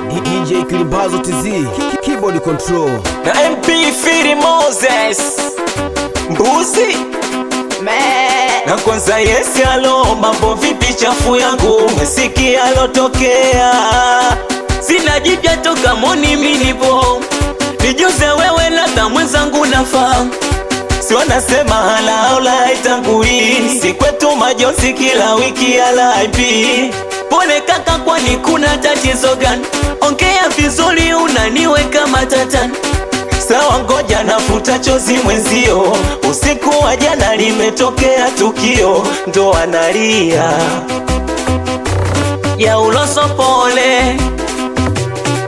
DJ Kilimbazo TZ Keyboard Control na MP Firi Moses Mbuzi na kwanza yesi alo mambo vipi chafu yangu umesikia lotokea sina jipya toka moni minipo nijuze wewe labda mwenzangu nafaa si wanasema halaula itangu hii si kwetu majonzi kila wiki ya laipi pole kaka kwani kuna tatizo gani ongea vizuri unaniweka matatani sawa ngoja nafuta chozi mwenzio usiku wa jana limetokea tukio ndo analia ya uloso pole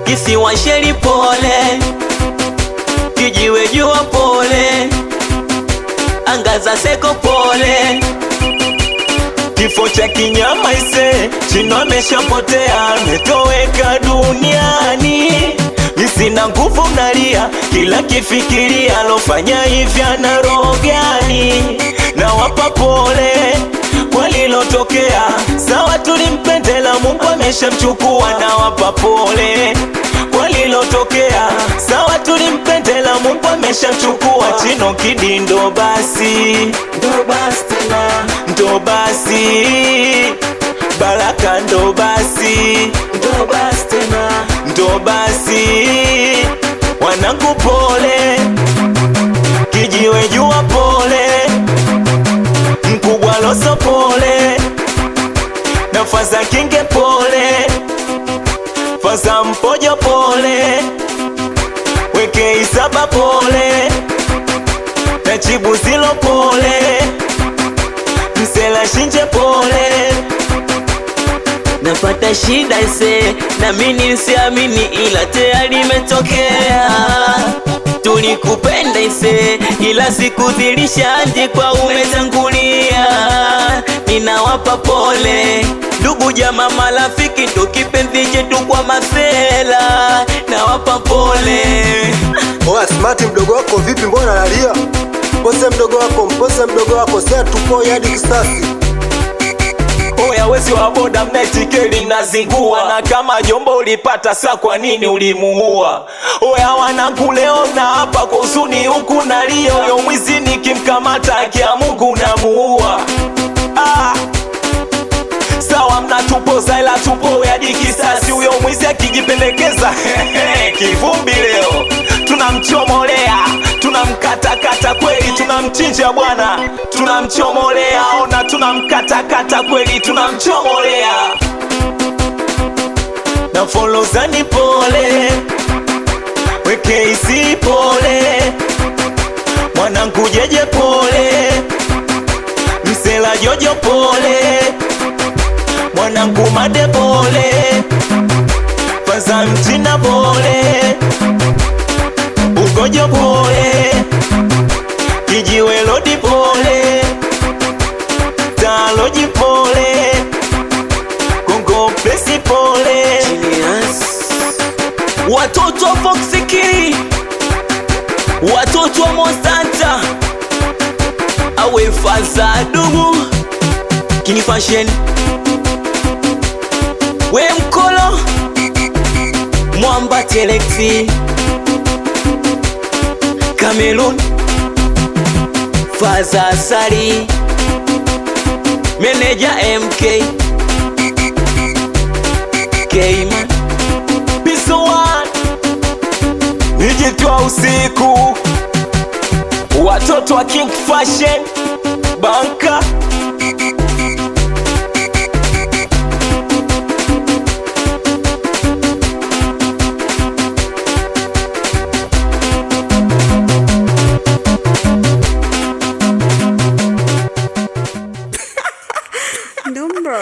kisiwa sheri pole kijiwe jua pole angaza seko pole kifo cha kinyama ise chino ameshapotea ametoweka duniani nisina nguvu nalia kila kifikiria alofanya hivya na roho gani na wapa pole kwa lilotokea sawa tulimpendela Mungu ameshamchukua na wapa pole kwa lilotokea sawa tulimpendela Mungu ameshamchukua chino kidi ndo basi ndo basi Baraka ndo basi ndo basi wanangu pole kijiwe jua pole mkubwa loso pole na faza kinge pole faza mpojo pole weke isaba pole na chibu zilo pole msela shinje pole napata shida ise na mini siamini ila tayari imetokea tulikupenda ise ila siku zilishaandikwa umetangulia ninawapa pole ndugu jamaa marafiki ndo kipenzi chetu kwa masela nawapa pole Oya Smart mdogo wako vipi mbona analia mpose mdogo wako sasa tupo hadi kisasi Oya wezi wa boda mnetikeli nazingua na kama jombo ulipata saa kwa nini ulimuua Oya wanangu leo na hapa kwa huzuni huku nalia yo mwizi nikimkamata akia Mungu namuua sawa mnatupoza ila tupo hadi kisasi huyo mwizi akijipendekeza kivumbi leo tunamchomolea tunamkatakata kweli tunamchinja bwana tunamchomolea ona tunamkatakata kweli tunamchomolea na folozani pole weke isi pole mwanangu jeje pole msela jojo pole mwanangu made pole faza mchina pole ugojo pole kijiwe lodi pole taloji pole kongo pesi pole watoto wa Foxy Kiri watoto wa Monsanta awe faza dugu Kini Fashion we mkolo mwamba telexi Cameroon faza asari meneja MK Kman Piso One nijitwa usiku watoto wa King Fashion Banka